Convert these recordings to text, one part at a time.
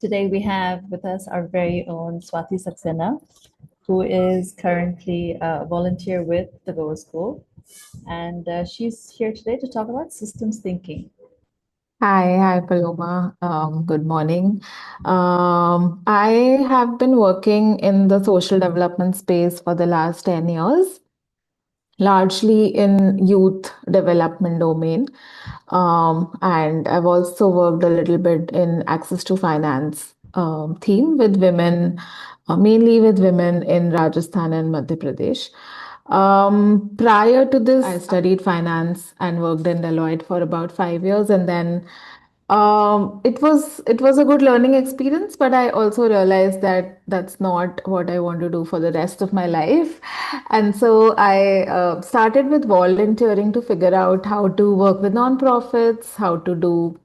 Today we have with us our very own Swati Saxena, who is currently a volunteer with the Goa School. And she's here today to talk about systems thinking. Hi, Paloma. Good morning. I have been working in the social development space for the last 10 years, largely in youth development domain. And I've also worked a little bit in access to finance theme with women, mainly with women in Rajasthan and Madhya Pradesh. Prior to this, I studied finance and worked in Deloitte for about 5 years, and then it was a good learning experience, but I also realized that that's not what I want to do for the rest of my life. And so I started with volunteering to figure out how to work with nonprofits, how to do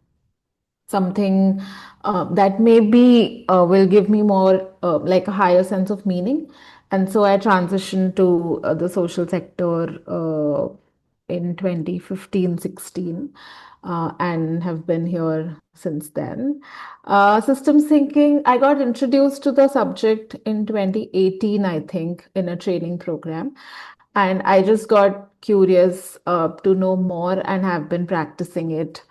something that maybe will give me more like a higher sense of meaning. And so I transitioned to the social sector in 2015, 16, and have been here since then. Systems thinking, I got introduced to the subject in 2018, I think, in a training program. And I just got curious to know more and have been practicing it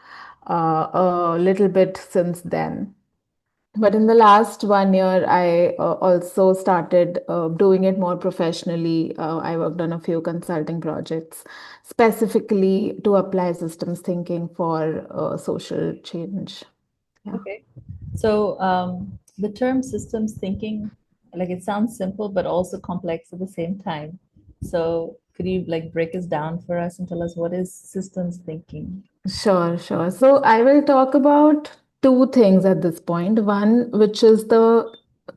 a little bit since then. But in the last 1 year, I also started doing it more professionally. I worked on a few consulting projects specifically to apply systems thinking for social change. Yeah. Okay. So the term systems thinking, like it sounds simple, but also complex at the same time. So could you like break this down for us and tell us what is systems thinking? Sure, sure. So I will talk about two things at this point. One, which is the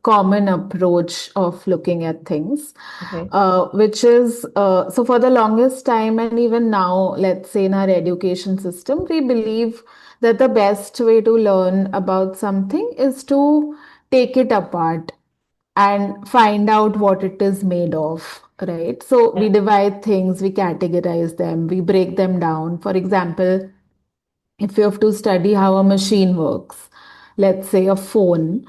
common approach of looking at things, Okay. which is so for the longest time, and even now, let's say in our education system, we believe that the best way to learn about something is to take it apart and find out what it is made of, right? So we Yeah. divide things, we categorize them, we break them down. For example, if you have to study how a machine works, let's say a phone,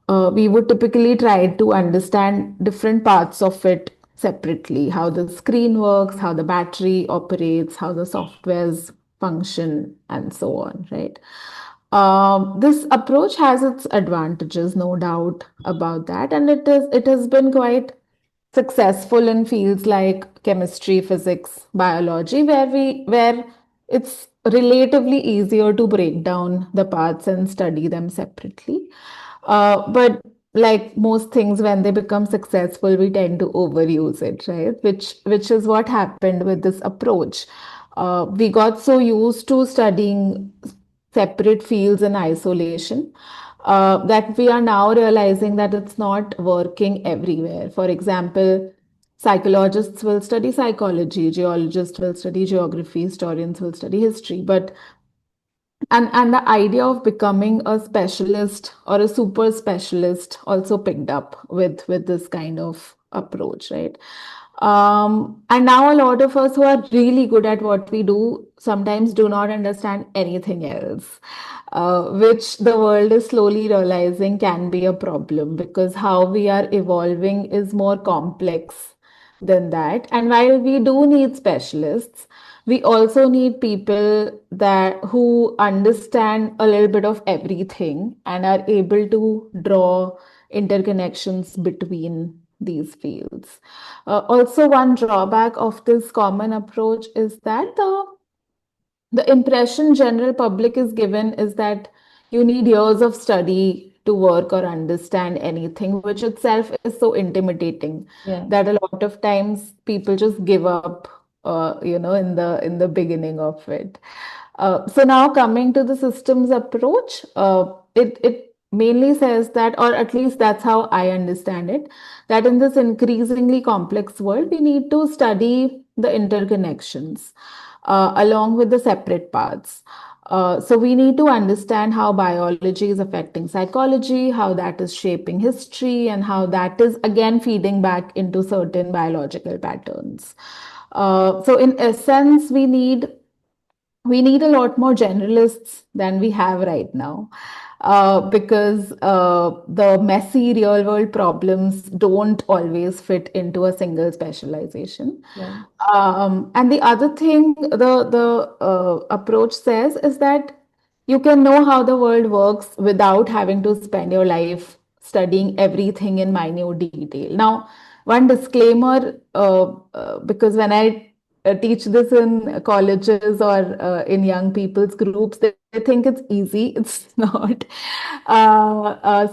we would typically try to understand different parts of it separately, how the screen works, how the battery operates, how the softwares function, and so on, right? This approach has its advantages, no doubt about that, and it has been quite successful in fields like chemistry, physics, biology, where it's relatively easier to break down the parts and study them separately. But like most things, when they become successful, we tend to overuse it, right? Which is what happened with this approach. We got so used to studying separate fields in isolation that we are now realizing that it's not working everywhere. For example, psychologists will study psychology, geologists will study geography, historians will study history, but and the idea of becoming a specialist or a super specialist also picked up with this kind of approach, right? And now a lot of us who are really good at what we do sometimes do not understand anything else, which the world is slowly realizing can be a problem because how we are evolving is more complex than that. And while we do need specialists, we also need people that who understand a little bit of everything and are able to draw interconnections between these fields. Also, one drawback of this common approach is that the impression general public is given is that you need years of study to work or understand anything, which itself is so intimidating Yeah. that a lot of times people just give up, in the beginning of it. So now coming to the systems approach, it mainly says that, or at least that's how I understand it, that in this increasingly complex world, we need to study the interconnections along with the separate parts. So we need to understand how biology is affecting psychology, how that is shaping history, and how that is again feeding back into certain biological patterns. So in essence, we need a lot more generalists than we have right now. because the messy real world problems don't always fit into a single specialization. Right. And the other thing the approach says is that you can know how the world works without having to spend your life studying everything in minute detail. Now, one disclaimer, because when I teach this in colleges or in young people's groups, they think it's easy. It's not.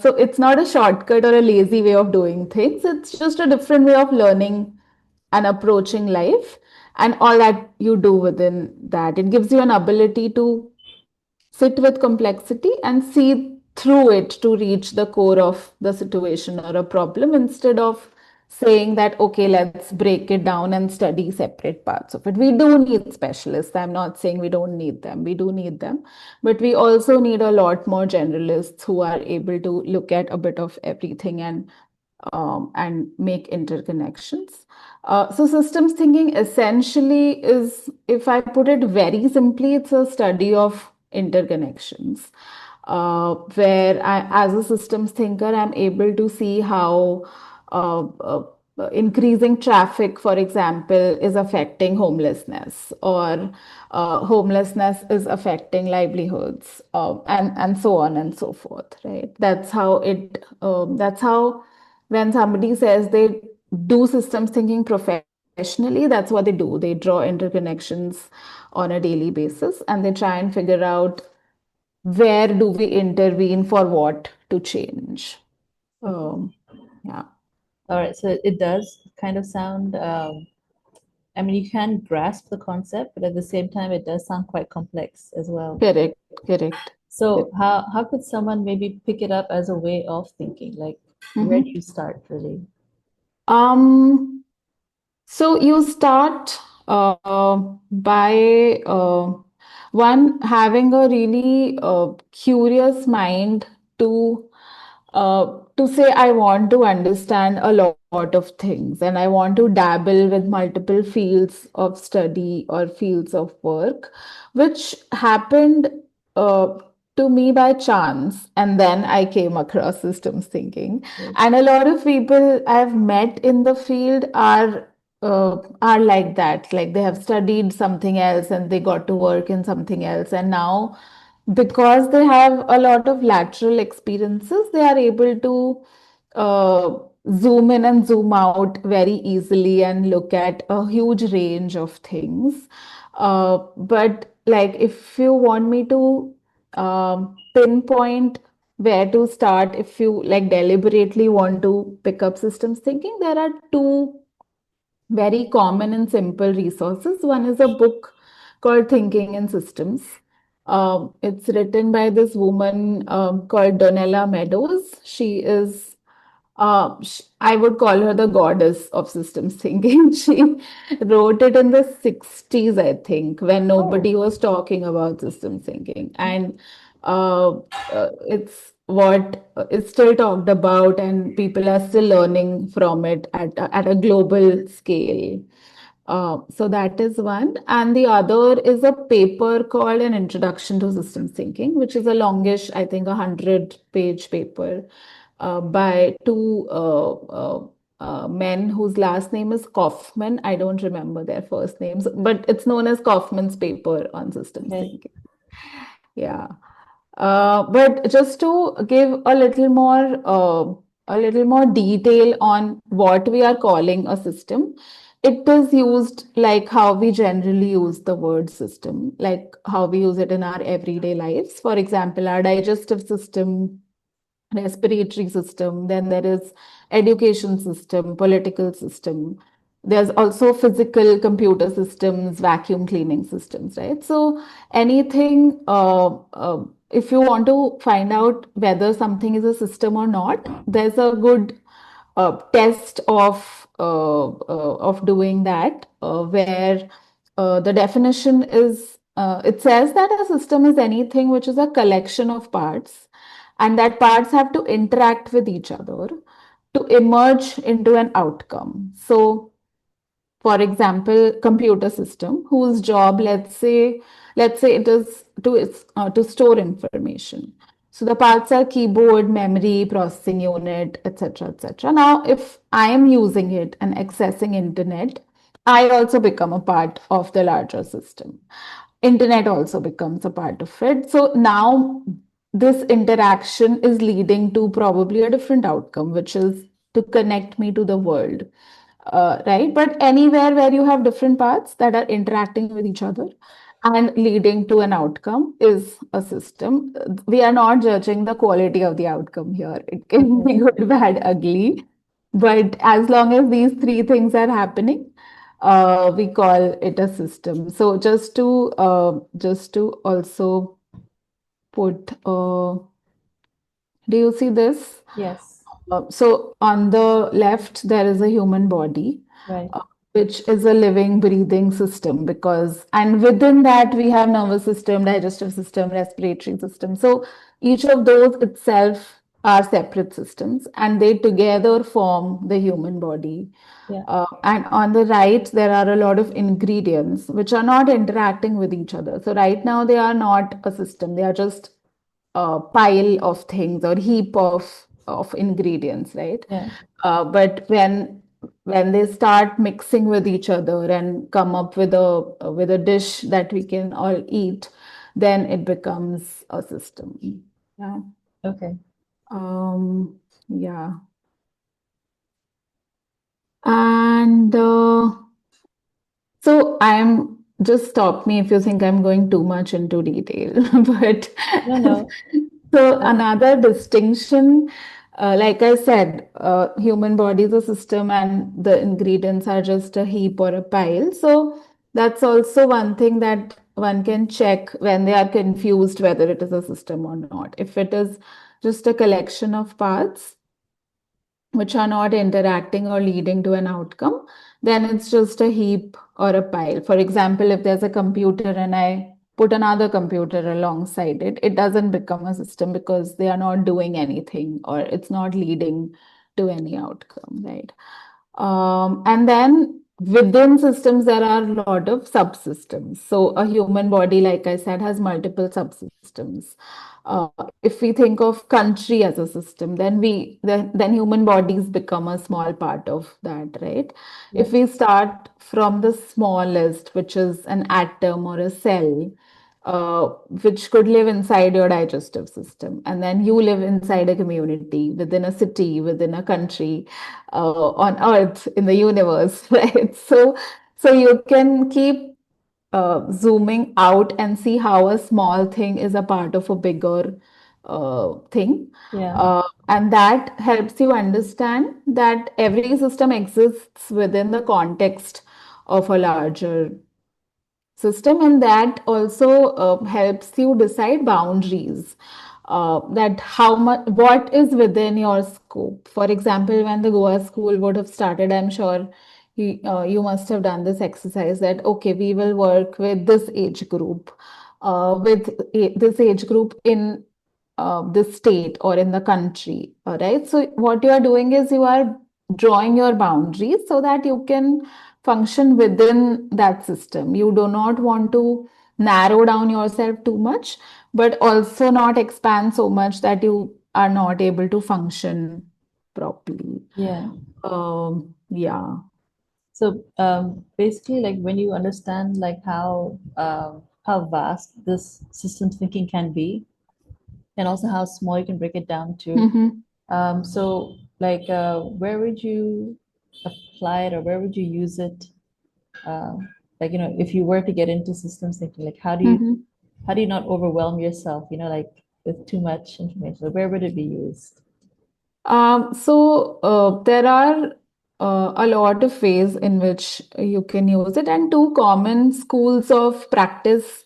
So it's not a shortcut or a lazy way of doing things. It's just a different way of learning and approaching life and all that you do within that. It gives you an ability to sit with complexity and see through it to reach the core of the situation or a problem instead of saying that, okay, let's break it down and study separate parts of it. We do need specialists. I'm not saying we don't need them. We do need them. But we also need a lot more generalists who are able to look at a bit of everything and make interconnections. So systems thinking essentially is, if I put it very simply, it's a study of interconnections, where as a systems thinker, I'm able to see how increasing traffic, for example, is affecting homelessness, or homelessness is affecting livelihoods, and so on and so forth. Right? That's how it. That's how when somebody says they do systems thinking professionally, that's what they do. They draw interconnections on a daily basis and they try and figure out where do we intervene for what to change. Okay. Yeah, All right. So it does kind of sound, I mean, you can grasp the concept, but at the same time, it does sound quite complex as well. correct, correct. So how could someone maybe pick it up as a way of thinking? Like, where do Mhm. you start really? Um, So you start by one having a really curious mind to to say I want to understand a lot of things and I want to dabble with multiple fields of study or fields of work, which happened uh, to me by chance, and then I came across systems thinking. Right. And a lot of people I've met in the field are like that. Like they have studied something else and they got to work in something else. And now, because they have a lot of lateral experiences, they are able to uh, zoom in and zoom out very easily and look at a huge range of things. But like, if you want me to pinpoint where to start, if you like deliberately want to pick up systems thinking, there are two very common and simple resources. One is a book called Thinking in Systems. It's written by this woman called Donella Meadows. She is, I would call her the goddess of systems thinking. She wrote it in the 60s, I think, when Oh, nobody was talking about systems thinking. And it's what is still talked about, and people are still learning from it at a global scale. So that is one. And the other is a paper called An Introduction to Systems Thinking, which is a longish, I think, 100-page paper by two men whose last name is Kaufman. I don't remember their first names, but it's known as Kaufman's paper on systems okay. thinking. Yeah. But just to give a little more detail on what we are calling a system, it is used like how we generally use the word system, like how we use it in our everyday lives. For example, our digestive system, respiratory system, then there is education system, political system. There's also physical computer systems, vacuum cleaning systems, right? So anything, if you want to find out whether something is a system or not, there's a good test of doing that, where the definition is it says that a system is anything which is a collection of parts, and that parts have to interact with each other to emerge into an outcome. So, for example, computer system whose job, let's say it is to store information. So the parts are keyboard, memory, processing unit, etc., etc. Now, if I am using it and accessing internet, I also become a part of the larger system. Internet also becomes a part of it. So now this interaction is leading to probably a different outcome, which is to connect me to the world. Right? But anywhere where you have different parts that are interacting with each other and leading to an outcome is a system. We are not judging the quality of the outcome here. It can Okay. be good, bad, ugly. But as long as these three things are happening, we call it a system. So just to also put, do you see this? Yes. So on the left, there is a human body, Right. uh, which is a living, breathing system because, and within that, we have nervous system, digestive system, respiratory system. So each of those itself are separate systems and they together form the human body. Yeah. And on the right, there are a lot of ingredients which are not interacting with each other. So right now, they are not a system. They are just a pile of things or heap of ingredients, right? Yeah. But when they start mixing with each other and come up with a dish that we can all eat, then it becomes a system. Yeah. Okay. Yeah. And so I'm just stop me if you think I'm going too much into detail. But No, no. so That, another distinction, like I said, human body is a system and the ingredients are just a heap or a pile. So that's also one thing that one can check when they are confused whether it is a system or not. If it is just a collection of parts, which are not interacting or leading to an outcome, then it's just a heap or a pile. For example, if there's a computer and I put another computer alongside it, it doesn't become a system because they are not doing anything or it's not leading to any outcome, right? And then within systems, there are a lot of subsystems. So a human body, like I said, has multiple subsystems. If we think of country as a system, then human bodies become a small part of that, right? If yeah. we start from the smallest, which is an atom or a cell, which could live inside your digestive system. And then you live inside a community, within a city, within a country, on Earth, in the universe, right? So you can keep zooming out and see how a small thing is a part of a bigger thing. Yeah. And that helps you understand that every system exists within the context of a larger system, and that also helps you decide boundaries, that how much what is within your scope. For example, when the Goa school would have started, I'm sure you must have done this exercise that okay, we will work with this age group, this age group in the state or in the country. All right, so what you are doing is you are drawing your boundaries so that you can function within that system. You do not want to narrow down yourself too much, but also not expand so much that you are not able to function properly. Yeah. Yeah. So basically, like when you understand like how vast this systems thinking can be, and also how small you can break it down to. Mhm. So like where would you apply it or where would you use it? Uh, like if you were to get into systems thinking, like Mhm. how do you not overwhelm yourself? Like with too much information. So where would it be used? There are a lot of ways in which you can use it, and two common schools of practice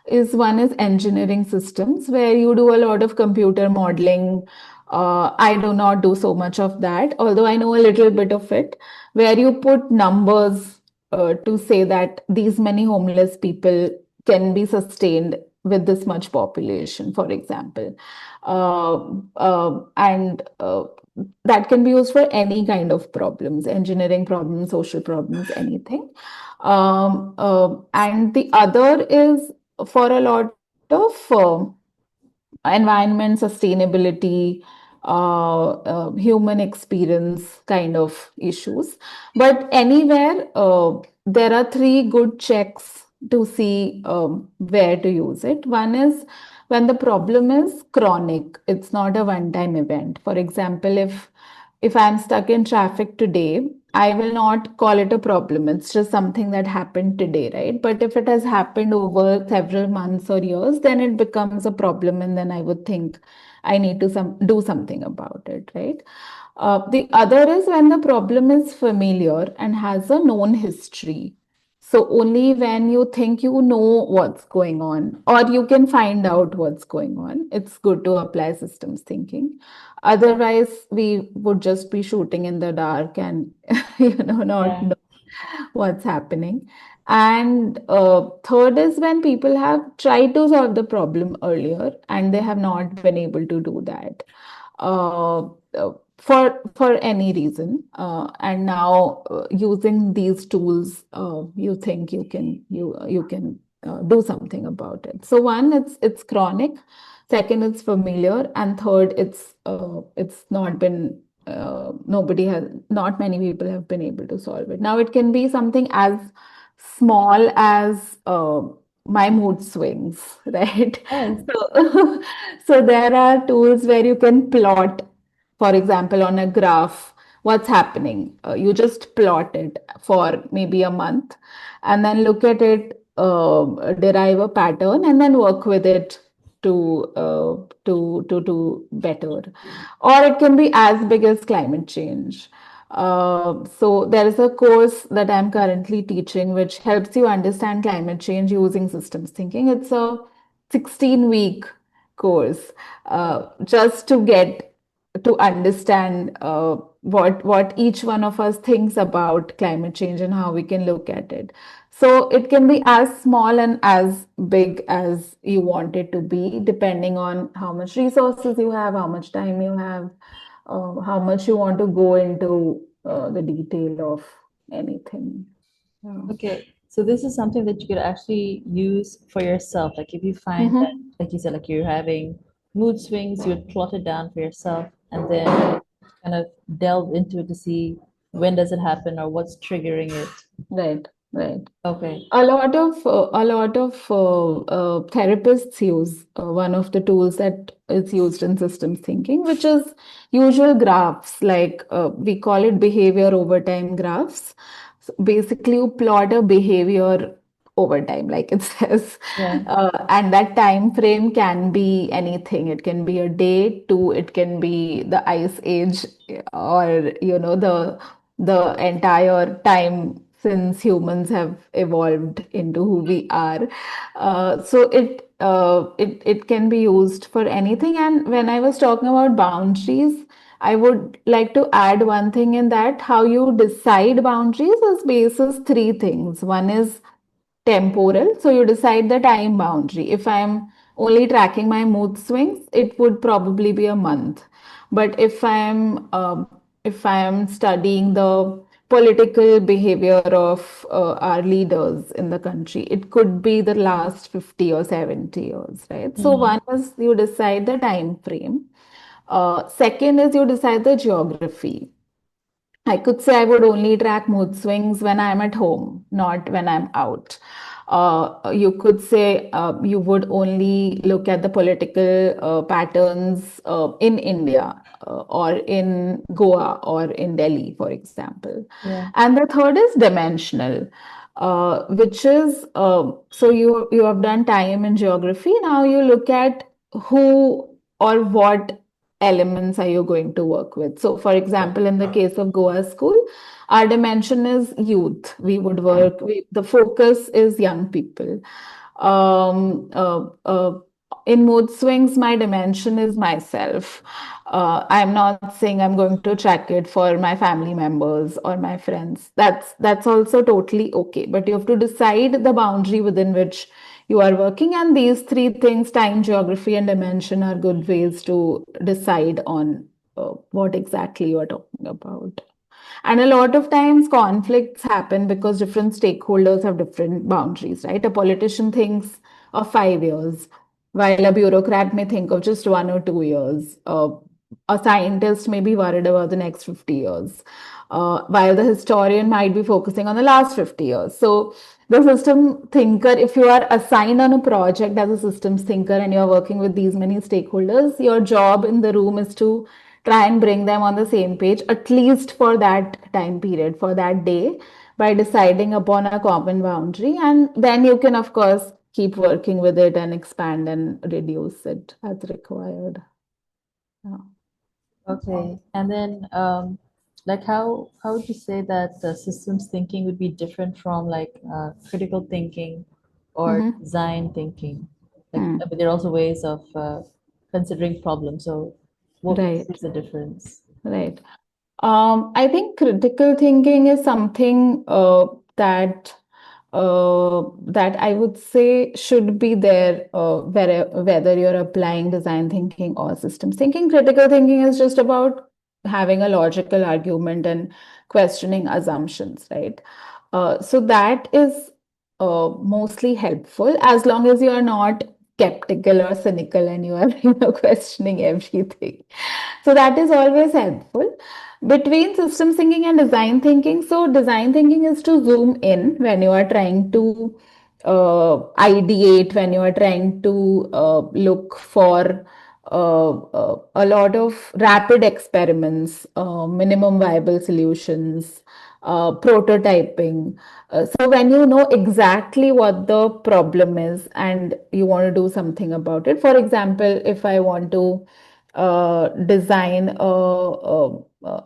is one is engineering systems, where you do a lot of computer modeling. I do not do so much of that, although I know a little bit of it, where you put numbers to say that these many homeless people can be sustained with this much population, for example. And That can be used for any kind of problems, engineering problems, social problems, anything. And the other is for a lot of environment, sustainability, human experience kind of issues. But anywhere, there are three good checks to see where to use it. One is when the problem is chronic, it's not a one-time event. For example, if I'm stuck in traffic today, I will not call it a problem. It's just something that happened today, right? But if it has happened over several months or years, then it becomes a problem, and then I would think I need to do something about it, right? The other is when the problem is familiar and has a known history. So only when you think you know what's going on, or you can find out what's going on, it's good to apply systems thinking. Otherwise, we would just be shooting in the dark and not Yeah. know what's happening. And third is when people have tried to solve the problem earlier and they have not been able to do that uh, for any reason. And now using these tools, you think you can do something about it. So one, it's chronic. Second, it's familiar, and third, it's not been nobody has not many people have been able to solve it. Now it can be something as small as my mood swings, right? Oh, So, so there are tools where you can plot, for example, on a graph, what's happening. You just plot it for maybe a month and then look at it, derive a pattern, and then work with it to better. Or it can be as big as climate change. So there is a course that I'm currently teaching which helps you understand climate change using systems thinking. It's a 16-week course, just to get to understand what each one of us thinks about climate change and how we can look at it. So it can be as small and as big as you want it to be, depending on how much resources you have, how much time you have, how much you want to go into the detail of anything. Yeah. okay. So this is something that you could actually use for yourself. Like if you find that, Mhm. like you said, like you're having mood swings, you'd plot it down for yourself and then kind of delve into it to see when does it happen or what's triggering it. Right, right. Okay. A lot of therapists use one of the tools that is used in systems thinking, which is usual graphs. Like we call it behavior over time graphs. So basically, you plot a behavior over time, like it says, Yeah. and that time frame can be anything. It can be a day, to it can be the ice age, or the entire time since humans have evolved into who we are. So it can be used for anything. And when I was talking about boundaries, I would like to add one thing in that: how you decide boundaries is basis three things. One is temporal. So you decide the time boundary. If I'm only tracking my mood swings, it would probably be a month. But if I'm studying the political behavior of our leaders in the country, it could be the last 50 or 70 years, right? So Mhm. one is you decide the time frame. Second is you decide the geography. I could say I would only track mood swings when I'm at home, not when I'm out. You could say you would only look at the political patterns in India, or in Goa or in Delhi, for example. Yeah. And the third is dimensional, which is so you have done time and geography. Now you look at who or what elements are you going to work with. So, for example, in the case of Goa School, our dimension is youth. The focus is young people. Um, uh, uh, in mood swings, my dimension is myself. I'm not saying I'm going to track it for my family members or my friends. That's also totally okay. But you have to decide the boundary within which you are working, and these three things, time, geography, and dimension, are good ways to decide on what exactly you are talking about. And a lot of times conflicts happen because different stakeholders have different boundaries, right? A politician thinks of 5 years, while a bureaucrat may think of just 1 or 2 years. A scientist may be worried about the next 50 years, while the historian might be focusing on the last 50 years. So, the system thinker, if you are assigned on a project as a systems thinker and you're working with these many stakeholders, your job in the room is to try and bring them on the same page, at least for that time period, for that day, by deciding upon a common boundary. And then you can, of course, keep working with it and expand and reduce it as required. Yeah. Okay. And then, like how would you say that systems thinking would be different from like critical thinking or Mm-hmm. design thinking? Like, I Hmm. mean, there are also ways of considering problems. So, what would you say Right, is the difference? right. I think critical thinking is something that I would say should be there whether you're applying design thinking or systems thinking. Critical thinking is just about having a logical argument and questioning assumptions, right? So that is mostly helpful as long as you are not skeptical or cynical and you are questioning everything. So that is always helpful. Between systems thinking and design thinking, so design thinking is to zoom in when you are trying to ideate, when you are trying to look for a lot of rapid experiments, minimum viable solutions, prototyping. So when you know exactly what the problem is and you want to do something about it. For example, if I want to design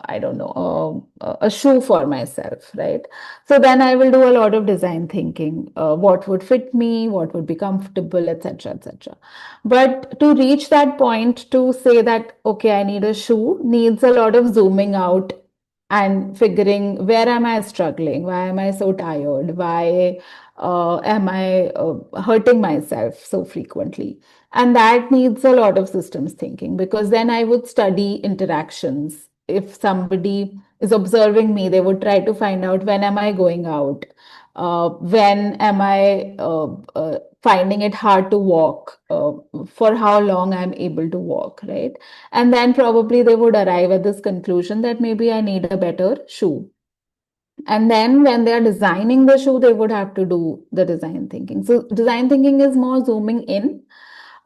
I don't know, a shoe for myself, right? So then I will do a lot of design thinking. What would fit me? What would be comfortable, etc., etc. But to reach that point, to say that okay, I need a shoe, needs a lot of zooming out and figuring where am I struggling? Why am I so tired? Why am I hurting myself so frequently? And that needs a lot of systems thinking because then I would study interactions. If somebody is observing me, they would try to find out when am I going out? When am I finding it hard to walk? For how long I'm able to walk, right? And then probably they would arrive at this conclusion that maybe I need a better shoe. And then when they're designing the shoe, they would have to do the design thinking. So design thinking is more zooming in,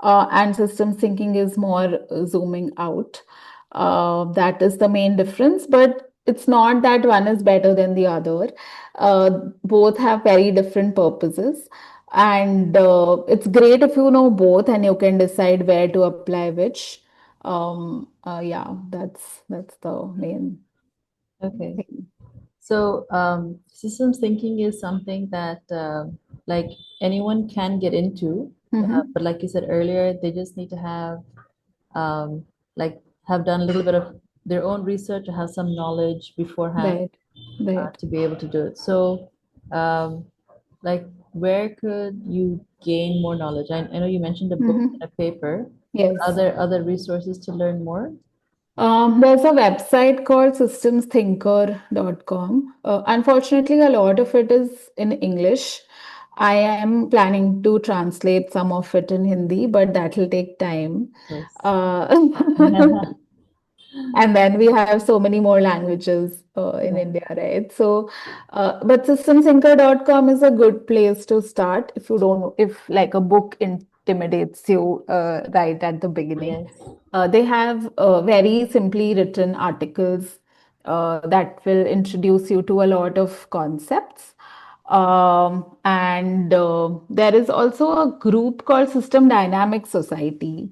and systems thinking is more zooming out. That is the main difference, but it's not that one is better than the other. Both have very different purposes. And it's great if you know both and you can decide where to apply which. Yeah, that's the main Okay. thing. So, systems thinking is something that like anyone can get into, Mm-hmm. but like you said earlier, they just need to have um, like have done a little bit of their own research or have some knowledge beforehand Right, right. to be able to do it. So, um, like, where could you gain more knowledge? I know you mentioned a book Mm-hmm. and a paper. Are Yes. there other resources to learn more? There's a website called systemsthinker.com. Unfortunately, a lot of it is in English. I am planning to translate some of it in Hindi, but that will take time. Yes. Uh, And then we have so many more languages in Yeah. India, right? So, but systemthinker.com is a good place to start if you don't, if like a book intimidates you right at the beginning. Yes. They have very simply written articles that will introduce you to a lot of concepts. And there is also a group called System Dynamics Society,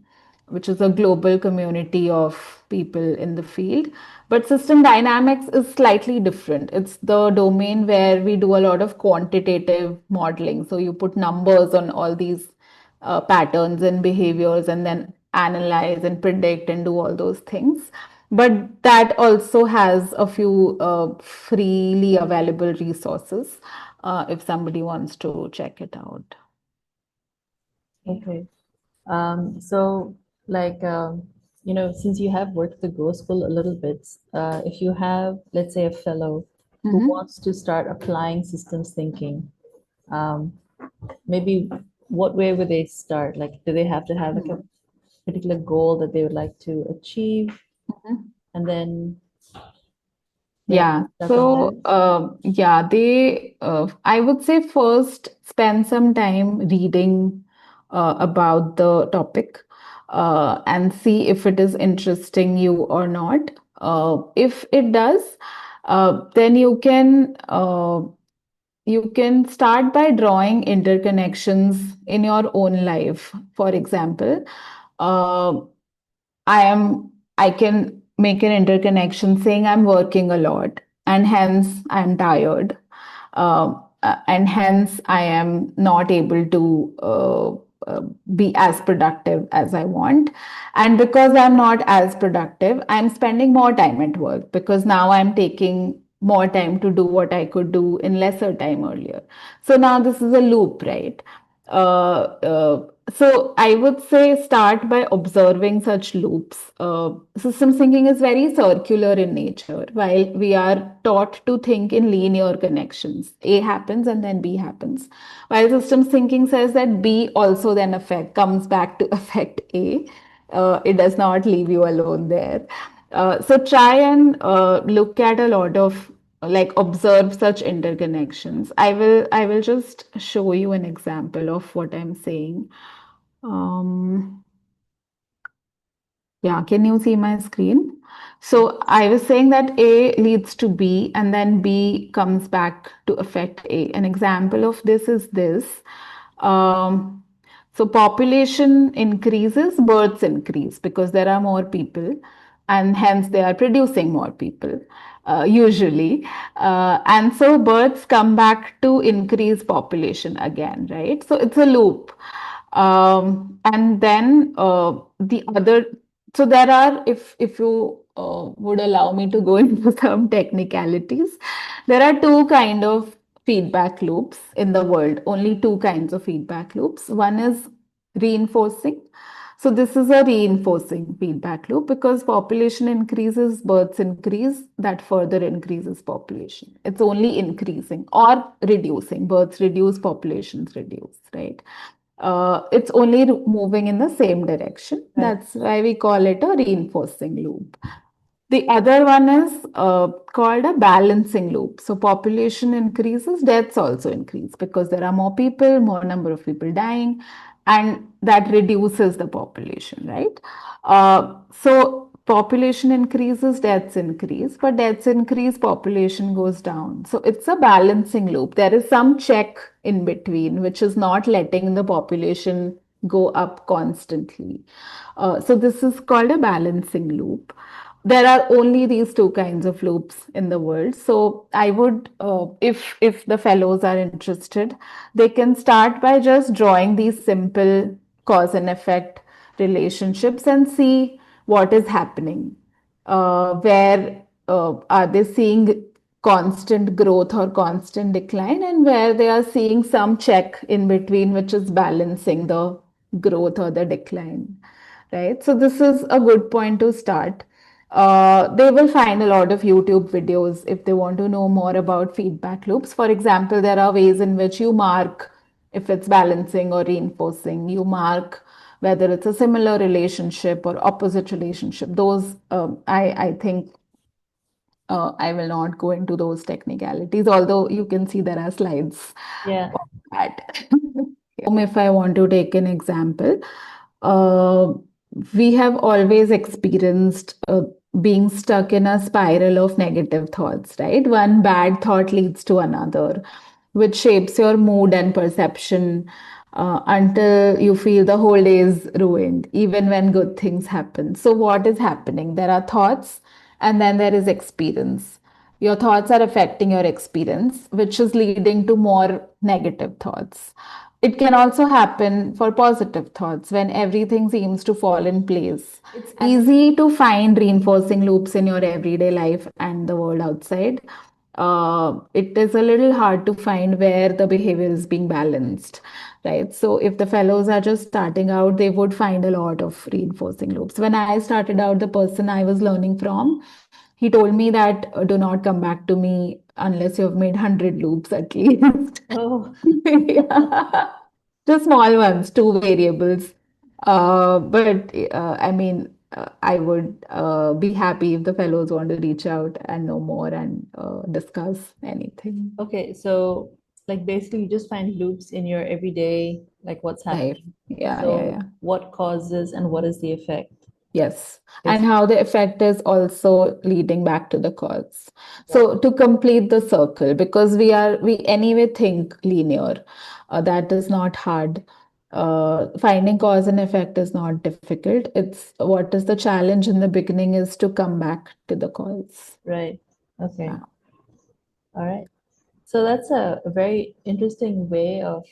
which is a global community of people in the field. But system dynamics is slightly different. It's the domain where we do a lot of quantitative modeling. So you put numbers on all these patterns and behaviors and then analyze and predict and do all those things. But that also has a few freely available resources if somebody wants to check it out. Okay. So, like, since you have worked at the Goa School a little bit, if you have, let's say, a fellow who Mhm. wants to start applying systems thinking, um, maybe what way would they start? Like, do they have to have like a Mhm. particular goal that they would like to achieve, Mhm. and then they have Yeah. to start from there? So, I would say first spend some time reading about the topic and see if it is interesting you or not. If it does, then you can start by drawing interconnections in your own life. For example, uh, I can make an interconnection saying I'm working a lot and hence I'm tired. And hence I am not able to be as productive as I want. And because I'm not as productive, I'm spending more time at work because now I'm taking more time to do what I could do in lesser time earlier. So now this is a loop, right? So I would say start by observing such loops. Systems thinking is very circular in nature, while we are taught to think in linear connections. A happens and then B happens. While systems thinking says that B also then comes back to affect A. It does not leave you alone there. So try and look at a lot of like observe such interconnections. I will just show you an example of what I'm saying. Um, yeah, can you see my screen? So I was saying that A leads to B and then B comes back to affect A. An example of this is this. Um, so population increases, births increase because there are more people and hence they are producing more people usually. And so births come back to increase population again, right? So it's a loop. And then the other, so there are, if you would allow me to go into some technicalities, there are two kind of feedback loops in the world. Only two kinds of feedback loops. One is reinforcing. So this is a reinforcing feedback loop because population increases, births increase, that further increases population. It's only increasing or reducing. Births reduce, populations reduce, right? It's only moving in the same direction. Right. That's why we call it a reinforcing loop. The other one is called a balancing loop. So population increases, deaths also increase because there are more people, more number of people dying, and that reduces the population, right? So population increases, deaths increase, but deaths increase, population goes down. So it's a balancing loop. There is some check in between, which is not letting the population go up constantly. So this is called a balancing loop. There are only these two kinds of loops in the world. So I would, if the fellows are interested, they can start by just drawing these simple cause and effect relationships and see what is happening. Where are they seeing constant growth or constant decline, and where they are seeing some check in between, which is balancing the growth or the decline, right? So this is a good point to start. They will find a lot of YouTube videos if they want to know more about feedback loops. For example, there are ways in which you mark if it's balancing or reinforcing. You mark whether it's a similar relationship or opposite relationship. Those, I think, I will not go into those technicalities, although you can see there are slides Yeah. on that. If I want to take an example, uh, we have always experienced being stuck in a spiral of negative thoughts, right? One bad thought leads to another, which shapes your mood and perception until you feel the whole day is ruined, even when good things happen. So, what is happening? There are thoughts, and then there is experience. Your thoughts are affecting your experience, which is leading to more negative thoughts. It can also happen for positive thoughts when everything seems to fall in place. It's easy to find reinforcing loops in your everyday life and the world outside. It is a little hard to find where the behavior is being balanced, right? So, if the fellows are just starting out, they would find a lot of reinforcing loops. When I started out, the person I was learning from, he told me that do not come back to me unless you have made 100 loops at least. Oh, Yeah. The small ones, two variables. But I mean, I would be happy if the fellows want to reach out and know more and discuss anything. Okay, so like basically you just find loops in your everyday, like what's Life. happening. Yeah, yeah, So yeah. what causes and what is the effect? Yes, and Basically, how the effect is also leading back to the cause. yeah, So to complete the circle, because we anyway think linear, that is not hard. Finding cause and effect is not difficult. It's what is the challenge in the beginning is to come back to the cause. right. Okay. Yeah. All right. So that's a very interesting way of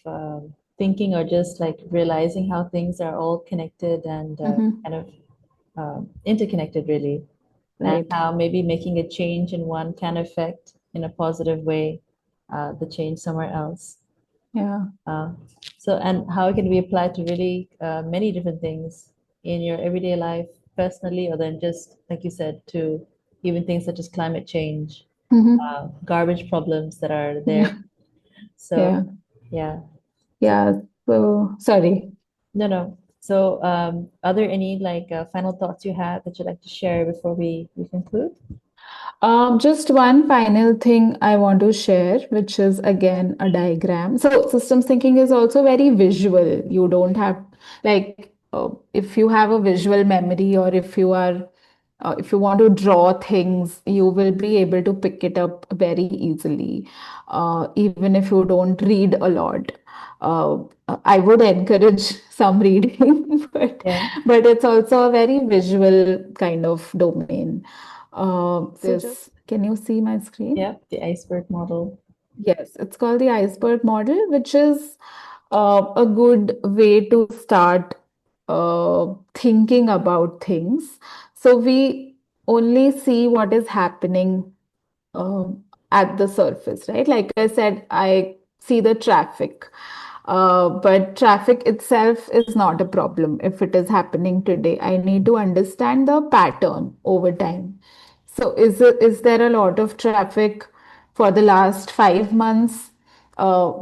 thinking or just like realizing how things are all connected and Hmm. kind of interconnected, really, and Right. how maybe making a change in one can affect in a positive way the change somewhere else. Yeah. Uh, and how it can be applied to really many different things in your everyday life, personally, or then just, like you said, to even things such as climate change, Hmm. garbage problems that are there. Yeah. So, Yeah. yeah. So, Yeah. So sorry. no, no. So, are there any like final thoughts you have that you'd like to share before we conclude? Just one final thing I want to share, which is again a diagram. So, systems thinking is also very visual. You don't have, like, if you have a visual memory or if you want to draw things, you will be able to pick it up very easily, even if you don't read a lot. Uh, I would encourage some reading, Yeah. but it's also a very visual kind of domain. So just, Can you see my screen? yeah, the iceberg model. Yes, it's called the iceberg model, which is a good way to start thinking about things. So we only see what is happening at the surface, right? Like I said, I see the traffic. But traffic itself is not a problem if it is happening today. I need to understand the pattern over time. So is there a lot of traffic for the last 5 months?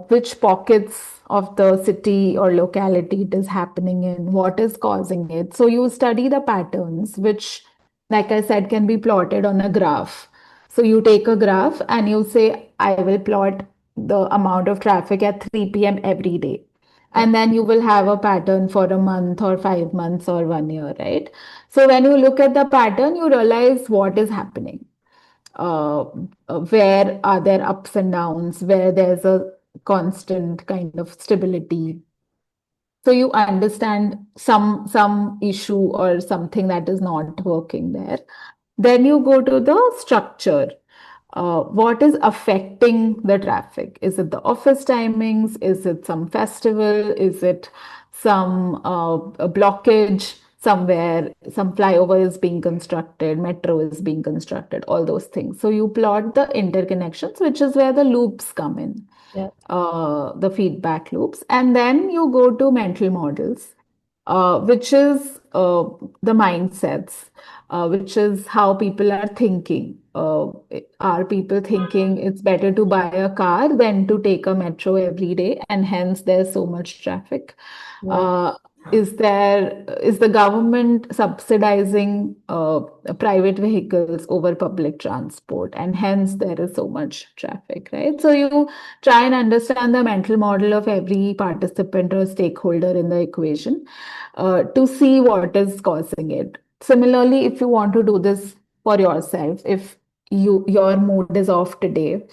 Which pockets of the city or locality it is happening in? What is causing it? So you study the patterns, which, like I said, can be plotted on a graph. So you take a graph and you say, I will plot the amount of traffic at 3 p.m. every day. Yeah, And then you will have a pattern for a month or 5 months or 1 year, right? So when you look at the pattern, you realize what is happening. Uh, where are there ups and downs, where there's a constant kind of stability. So you understand some issue or something that is not working there. Then you go to the structure. What is affecting the traffic? Is it the office timings? Is it some festival? Is it some a blockage somewhere? Some flyover is being constructed, metro is being constructed, all those things. So you plot the interconnections, which is where the loops come in, yeah, the feedback loops. And then you go to mental models, which is the mindsets, which is how people are thinking. Are people thinking it's better to buy a car than to take a metro every day, and hence there's so much traffic? right, Uh, is the government subsidizing private vehicles over public transport, and hence there is so much traffic, right? So you try and understand the mental model of every participant or stakeholder in the equation to see what is causing it. Similarly, if you want to do this for yourself, if your mood is off today,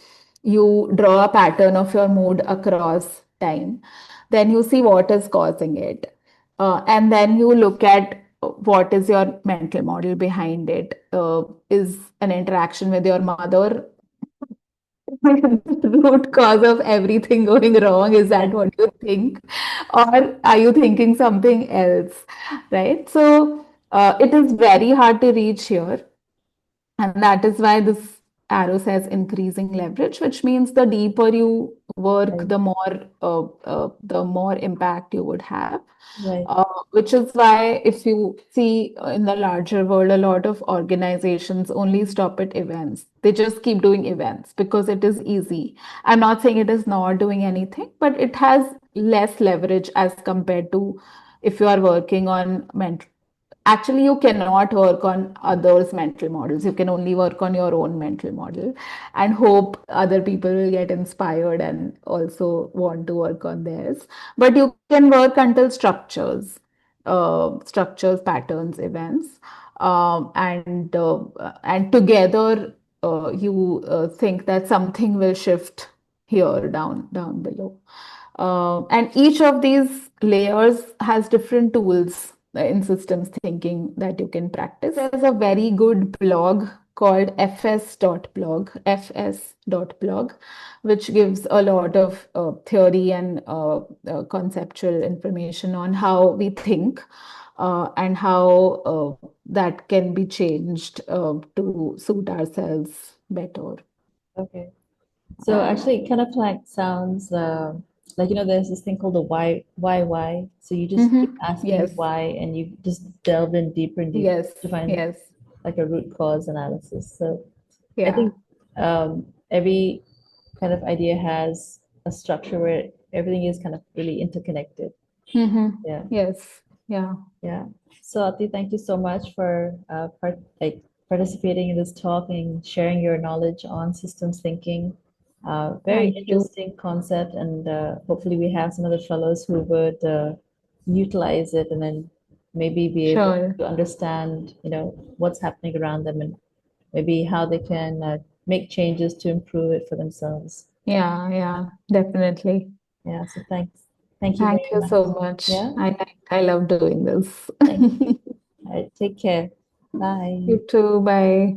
you draw a pattern of your mood across time, then you see what is causing it. And then you look at what is your mental model behind it. Is an interaction with your mother root cause of everything going wrong? Is yeah, that what you think? Or are you thinking something else? Right? So it is very hard to reach here. And that is why this arrow says increasing leverage, which means the deeper you work, right, the more impact you would have. right, Which is why, if you see in the larger world, a lot of organizations only stop at events. They just keep doing events because it is easy. I'm not saying it is not doing anything, but it has less leverage as compared to if you are working on mental. Actually, you cannot work on others' mental models. You can only work on your own mental model and hope other people will get inspired and also want to work on theirs. But you can work until structures, patterns, events, and together you think that something will shift here down below. And each of these layers has different tools in systems thinking that you can practice. There's a very good blog called fs.blog, which gives a lot of theory and conceptual information on how we think and how that can be changed to suit ourselves better. Okay. So actually, it kind of like sounds like there's this thing called the why. So you just keep asking Yes, why, and you just delve in deeper and deeper yes, to find yes, like a root cause analysis. So I yeah. think every kind of idea has a structure where everything is kind of really interconnected. Yeah. Yes, yeah. Yeah. So, Ati, thank you so much for participating in this talk and sharing your knowledge on systems thinking. Very Thank you. interesting concept, and hopefully we have some other fellows who would utilize it and then maybe be able Sure. to understand, what's happening around them and maybe how they can make changes to improve it for themselves. Yeah, yeah, definitely. Yeah. So thanks. Thank you Thank very you much. so much. Yeah. I love doing this. Thank you. All right. Take care. Bye. You too. Bye.